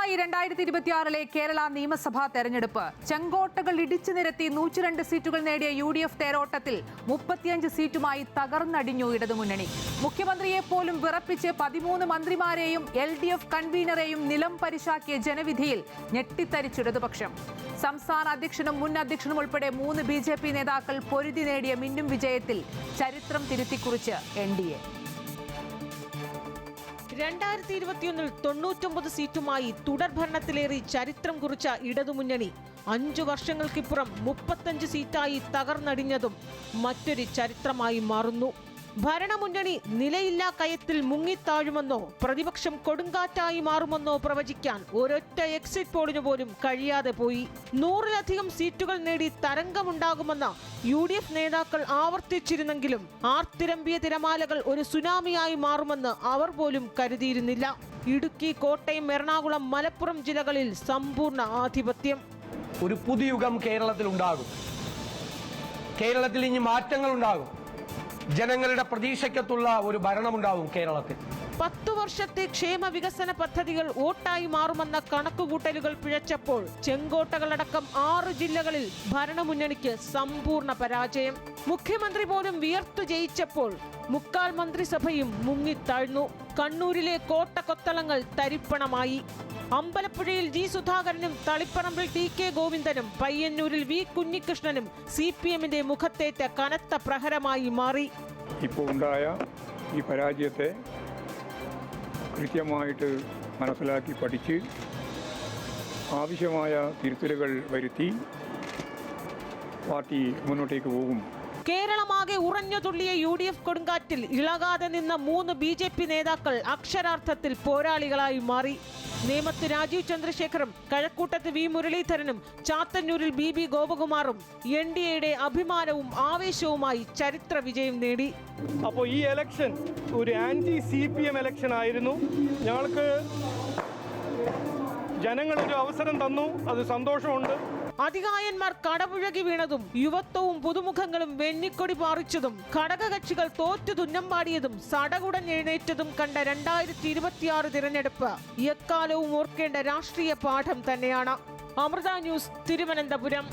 ആദ്യമായി 2026 കേരള നിയമസഭാ തെരഞ്ഞെടുപ്പ്. ചെങ്കോട്ടകൾ ഇടിച്ചു നിരത്തി 102 സീറ്റുകൾ നേടിയ UDF തേരോട്ടത്തിൽ 35 സീറ്റുമായി തകർന്നടിഞ്ഞു ഇടതുമുന്നണി. മുഖ്യമന്ത്രിയെ പോലും വിറപ്പിച്ച് 13 മന്ത്രിമാരെയും LDF കൺവീനറെയും നിലം പരിശാക്കിയ ജനവിധിയിൽ ഞെട്ടിത്തരിച്ചു ഇടതുപക്ഷം. സംസ്ഥാന അധ്യക്ഷനും മുൻ അധ്യക്ഷനും ഉൾപ്പെടെ 3 BJP നേതാക്കൾ പൊരുതി നേടിയ മിന്നും വിജയത്തിൽ ചരിത്രം തിരുത്തിക്കുറിച്ച് NDA. 2021 99 സീറ്റുമായി തുടർഭരണത്തിലേറി ചരിത്രം കുറിച്ച ഇടതുമുന്നണി 5 വർഷങ്ങൾക്കിപ്പുറം 35 സീറ്റായി തകർന്നടിഞ്ഞതും മറ്റൊരു ചരിത്രമായി മാറുന്നു. ഭരണമുന്നണി നിലയില്ലാ കയത്തിൽ മുങ്ങിത്താഴുമെന്നോ പ്രതിപക്ഷം കൊടുങ്കാറ്റായി മാറുമെന്നോ പ്രവചിക്കാൻ ഒരൊറ്റ എക്സിറ്റ് പോളിന് പോലും കഴിയാതെ പോയി. 100-ലധികം സീറ്റുകൾ നേടി തരംഗമുണ്ടാകുമെന്ന UDF നേതാക്കൾ ആവർത്തിച്ചിരുന്നെങ്കിലും ആർത്തിരമ്പിയ തിരമാലകൾ ഒരു സുനാമിയായി മാറുമെന്ന് അവർ പോലും കരുതിയിരുന്നില്ല. ഇടുക്കി, കോട്ടയം, എറണാകുളം, മലപ്പുറം ജില്ലകളിൽ സമ്പൂർണ്ണ ആധിപത്യം. ഒരു പുതുയുഗം കേരളത്തിൽ ഉണ്ടാകും. കേരളത്തിൽ ഇനി മാറ്റങ്ങൾ ഉണ്ടാകും. ജനങ്ങളുടെ പ്രതീക്ഷയ്ക്കത്തുള്ള ഒരു ഭരണമുണ്ടാവും കേരളത്തിൽ. 10 വർഷത്തെ ക്ഷേമ വികസന പദ്ധതികൾ വോട്ടായി മാറുമെന്ന കണക്കുകൂട്ടലുകൾ പിഴച്ചപ്പോൾ ചെങ്കോട്ടകളടക്കം 6 ജില്ലകളിൽ ഭരണമുന്നണിക്ക് സമ്പൂർണ്ണ പരാജയം. മുഖ്യമന്ത്രി പോലും വിയർത്തു ജയിച്ചപ്പോൾ 3/4 മന്ത്രിസഭയും മുങ്ങിത്താഴ്ന്നു. കണ്ണൂരിലെ കോട്ടകൊത്തളങ്ങൾ തരിപ്പണമായി. അമ്പലപ്പുഴയിൽ G. സുധാകരനും തളിപ്പറമ്പിൽ TK ഗോവിന്ദനും പയ്യന്നൂരിൽ V. കുഞ്ഞികൃഷ്ണനും CPM-ന്റെ മുഖത്തേറ്റ കനത്ത പ്രഹരമായി മാറി. ഇപ്പോൾ ഉണ്ടായ ഈ പരാജയത്തെ കൃത്യമായിട്ട് മനസ്സിലാക്കി പഠിച്ച് ആവശ്യമായ തിരുത്തലുകൾ വരുത്തി പാർട്ടി മുന്നോട്ടേക്ക് പോകും. കേരളമാകെ ഉറഞ്ഞു തുള്ളിയ UDF കൊടുങ്കാറ്റിൽ ഇളകാതെ നിന്ന 3 BJP നേതാക്കൾ അക്ഷരാർത്ഥത്തിൽ പോരാളികളായി മാറി. നേമത്ത് രാജീവ് ചന്ദ്രശേഖറും കഴക്കൂട്ടത്ത് V. മുരളീധരനും ചാത്തന്നൂരിൽ BB ഗോപകുമാറും NDAയുടെ അഭിമാനവും ആവേശവുമായി ചരിത്ര വിജയം നേടി. അപ്പോൾ ഈ ഇലക്ഷൻ ഒരു CPM ഇലക്ഷൻ ആയിരുന്നു. ഞങ്ങൾക്ക് ജനങ്ങളൊരു അവസരം തന്നു, അത് സന്തോഷമുണ്ട്. അധികായന്മാർ കടപുഴകി വീണതും യുവത്വവും പുതുമുഖങ്ങളും വെണ്ണിക്കൊടി പാറിച്ചതും ഘടകകക്ഷികൾ തോറ്റു തുന്നമ്പാടിയതും സടകുടൻ എഴുന്നേറ്റതും കണ്ട 2026 തിരഞ്ഞെടുപ്പ് എക്കാലവും ഓർക്കേണ്ട രാഷ്ട്രീയ പാഠം തന്നെയാണ്. അമൃത ന്യൂസ്, തിരുവനന്തപുരം.